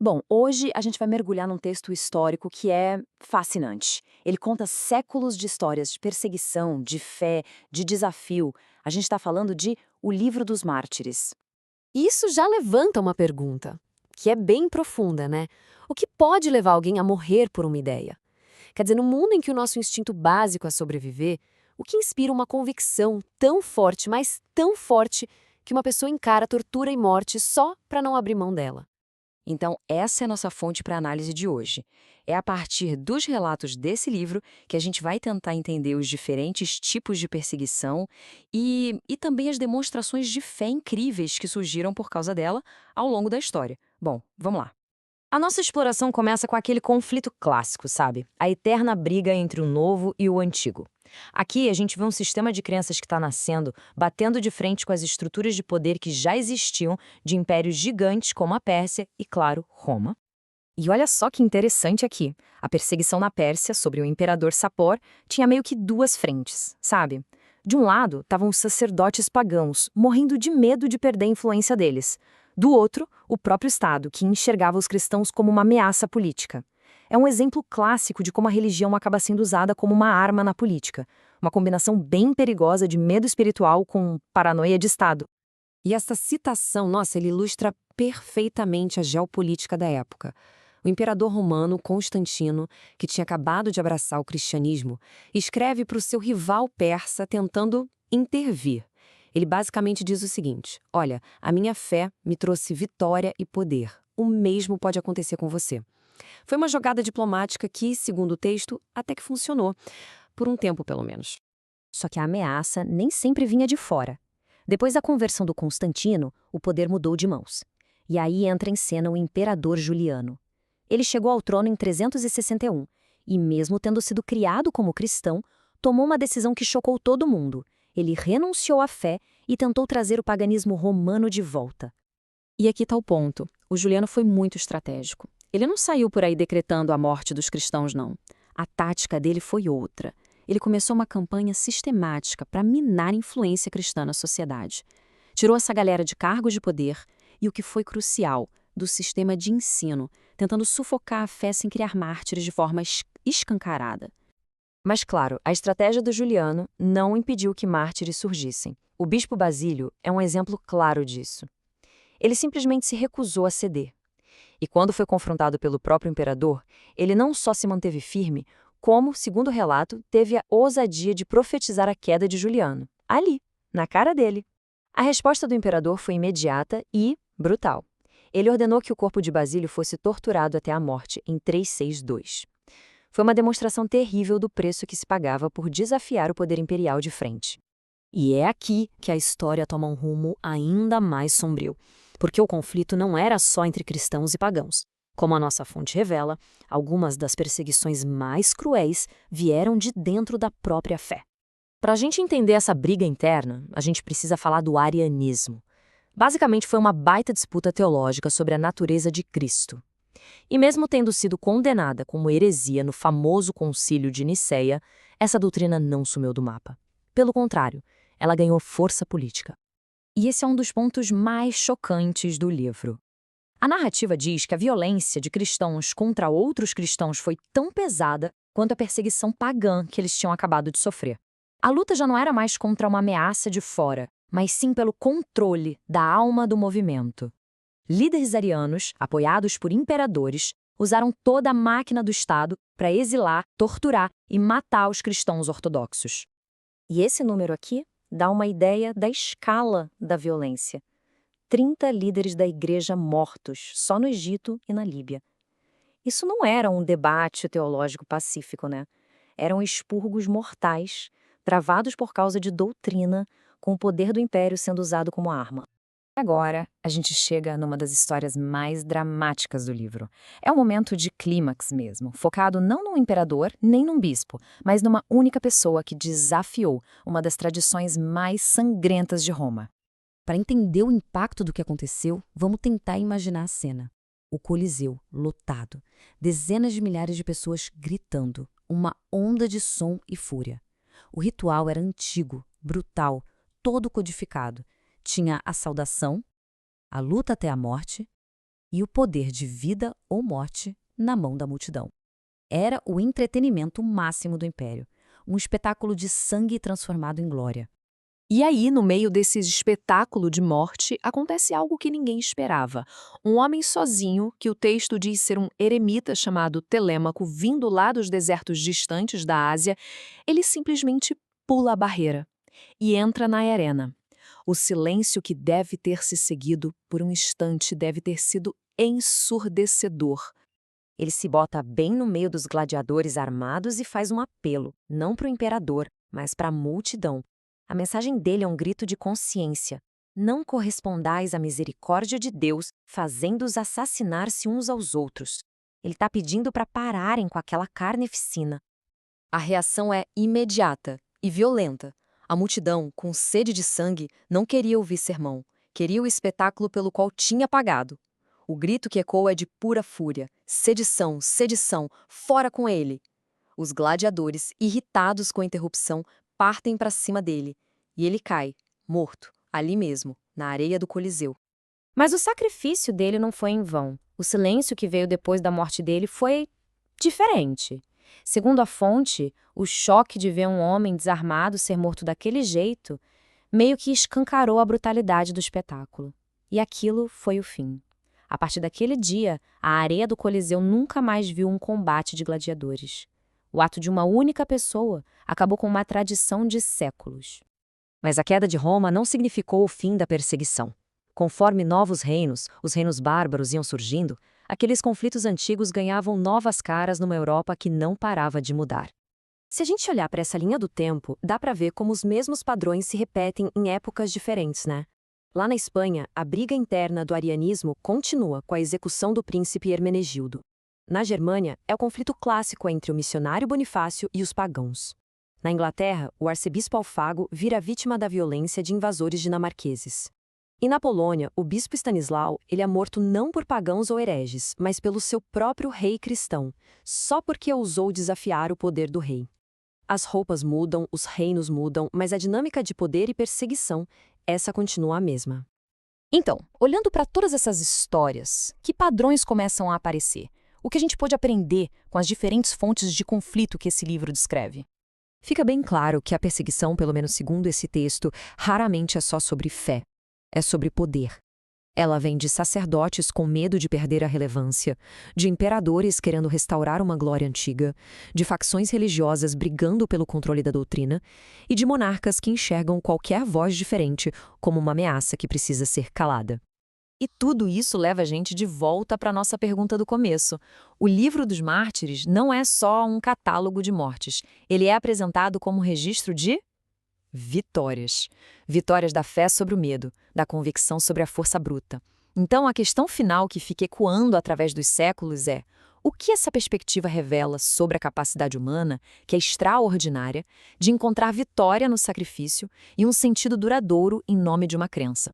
Bom, hoje a gente vai mergulhar num texto histórico que é fascinante. Ele conta séculos de histórias de perseguição, de fé, de desafio. A gente está falando de O Livro dos Mártires. Isso já levanta uma pergunta, que é bem profunda, né? O que pode levar alguém a morrer por uma ideia? Quer dizer, no mundo em que o nosso instinto básico é sobreviver, o que inspira uma convicção tão forte, mas tão forte, que uma pessoa encara tortura e morte só para não abrir mão dela? Então, essa é a nossa fonte para a análise de hoje. É a partir dos relatos desse livro que a gente vai tentar entender os diferentes tipos de perseguição e também as demonstrações de fé incríveis que surgiram por causa dela ao longo da história. Bom, vamos lá. A nossa exploração começa com aquele conflito clássico, sabe? A eterna briga entre o novo e o antigo. Aqui a gente vê um sistema de crenças que está nascendo, batendo de frente com as estruturas de poder que já existiam de impérios gigantes como a Pérsia e, claro, Roma. E olha só que interessante aqui. A perseguição na Pérsia sobre o imperador Sapor tinha meio que duas frentes, sabe? De um lado, estavam os sacerdotes pagãos, morrendo de medo de perder a influência deles. Do outro, o próprio Estado, que enxergava os cristãos como uma ameaça política. É um exemplo clássico de como a religião acaba sendo usada como uma arma na política. Uma combinação bem perigosa de medo espiritual com paranoia de Estado. E essa citação, nossa, ele ilustra perfeitamente a geopolítica da época. O imperador romano Constantino, que tinha acabado de abraçar o cristianismo, escreve para o seu rival persa tentando intervir. Ele basicamente diz o seguinte: olha, a minha fé me trouxe vitória e poder. O mesmo pode acontecer com você. Foi uma jogada diplomática que, segundo o texto, até que funcionou. Por um tempo, pelo menos. Só que a ameaça nem sempre vinha de fora. Depois da conversão do Constantino, o poder mudou de mãos. E aí entra em cena o imperador Juliano. Ele chegou ao trono em 361 e, mesmo tendo sido criado como cristão, tomou uma decisão que chocou todo mundo. Ele renunciou à fé e tentou trazer o paganismo romano de volta. E aqui está o ponto. O Juliano foi muito estratégico. Ele não saiu por aí decretando a morte dos cristãos, não. A tática dele foi outra. Ele começou uma campanha sistemática para minar a influência cristã na sociedade. Tirou essa galera de cargos de poder e, o que foi crucial, do sistema de ensino, tentando sufocar a fé sem criar mártires de forma escancarada. Mas, claro, a estratégia do Juliano não impediu que mártires surgissem. O bispo Basílio é um exemplo claro disso. Ele simplesmente se recusou a ceder. E quando foi confrontado pelo próprio imperador, ele não só se manteve firme, como, segundo o relato, teve a ousadia de profetizar a queda de Juliano, ali, na cara dele. A resposta do imperador foi imediata e brutal. Ele ordenou que o corpo de Basílio fosse torturado até a morte em 362. Foi uma demonstração terrível do preço que se pagava por desafiar o poder imperial de frente. E é aqui que a história toma um rumo ainda mais sombrio, porque o conflito não era só entre cristãos e pagãos. Como a nossa fonte revela, algumas das perseguições mais cruéis vieram de dentro da própria fé. Para a gente entender essa briga interna, a gente precisa falar do arianismo. Basicamente foi uma baita disputa teológica sobre a natureza de Cristo. E mesmo tendo sido condenada como heresia no famoso Concílio de Nicéia, essa doutrina não sumiu do mapa. Pelo contrário, ela ganhou força política. E esse é um dos pontos mais chocantes do livro. A narrativa diz que a violência de cristãos contra outros cristãos foi tão pesada quanto a perseguição pagã que eles tinham acabado de sofrer. A luta já não era mais contra uma ameaça de fora, mas sim pelo controle da alma do movimento. Líderes arianos, apoiados por imperadores, usaram toda a máquina do Estado para exilar, torturar e matar os cristãos ortodoxos. E esse número aqui dá uma ideia da escala da violência. 30 líderes da igreja mortos, só no Egito e na Líbia. Isso não era um debate teológico pacífico, né? Eram expurgos mortais, travados por causa de doutrina, com o poder do império sendo usado como arma. Agora, a gente chega numa das histórias mais dramáticas do livro. É um momento de clímax mesmo, focado não num imperador nem num bispo, mas numa única pessoa que desafiou uma das tradições mais sangrentas de Roma. Para entender o impacto do que aconteceu, vamos tentar imaginar a cena. O Coliseu, lotado, dezenas de milhares de pessoas gritando, uma onda de som e fúria. O ritual era antigo, brutal, todo codificado. Tinha a saudação, a luta até a morte e o poder de vida ou morte na mão da multidão. Era o entretenimento máximo do império, um espetáculo de sangue transformado em glória. E aí, no meio desse espetáculo de morte, acontece algo que ninguém esperava. Um homem sozinho, que o texto diz ser um eremita chamado Telêmaco, vindo lá dos desertos distantes da Ásia, ele simplesmente pula a barreira e entra na arena. O silêncio que deve ter se seguido por um instante deve ter sido ensurdecedor. Ele se bota bem no meio dos gladiadores armados e faz um apelo, não para o imperador, mas para a multidão. A mensagem dele é um grito de consciência. Não correspondais à misericórdia de Deus, fazendo-os assassinar-se uns aos outros. Ele está pedindo para pararem com aquela carneficina. A reação é imediata e violenta. A multidão, com sede de sangue, não queria ouvir sermão. Queria o espetáculo pelo qual tinha pagado. O grito que ecoa é de pura fúria. Sedição, sedição, fora com ele! Os gladiadores, irritados com a interrupção, partem para cima dele. E ele cai, morto, ali mesmo, na areia do Coliseu. Mas o sacrifício dele não foi em vão. O silêncio que veio depois da morte dele foi diferente. Segundo a fonte, o choque de ver um homem desarmado ser morto daquele jeito meio que escancarou a brutalidade do espetáculo. E aquilo foi o fim. A partir daquele dia, a areia do Coliseu nunca mais viu um combate de gladiadores. O ato de uma única pessoa acabou com uma tradição de séculos. Mas a queda de Roma não significou o fim da perseguição. Conforme novos reinos, os reinos bárbaros iam surgindo, aqueles conflitos antigos ganhavam novas caras numa Europa que não parava de mudar. Se a gente olhar para essa linha do tempo, dá para ver como os mesmos padrões se repetem em épocas diferentes, né? Lá na Espanha, a briga interna do arianismo continua com a execução do príncipe Hermenegildo. Na Germânia, é o conflito clássico entre o missionário Bonifácio e os pagãos. Na Inglaterra, o arcebispo Alfago vira vítima da violência de invasores dinamarqueses. E na Polônia, o bispo Stanislau, ele é morto não por pagãos ou hereges, mas pelo seu próprio rei cristão, só porque ousou desafiar o poder do rei. As roupas mudam, os reinos mudam, mas a dinâmica de poder e perseguição, essa continua a mesma. Então, olhando para todas essas histórias, que padrões começam a aparecer? O que a gente pode aprender com as diferentes fontes de conflito que esse livro descreve? Fica bem claro que a perseguição, pelo menos segundo esse texto, raramente é só sobre fé. É sobre poder. Ela vem de sacerdotes com medo de perder a relevância, de imperadores querendo restaurar uma glória antiga, de facções religiosas brigando pelo controle da doutrina e de monarcas que enxergam qualquer voz diferente como uma ameaça que precisa ser calada. E tudo isso leva a gente de volta para a nossa pergunta do começo. O livro dos mártires não é só um catálogo de mortes. Ele é apresentado como um registro de vitórias. Vitórias da fé sobre o medo, da convicção sobre a força bruta. Então, a questão final que fica ecoando através dos séculos é: o que essa perspectiva revela sobre a capacidade humana, que é extraordinária, de encontrar vitória no sacrifício e um sentido duradouro em nome de uma crença?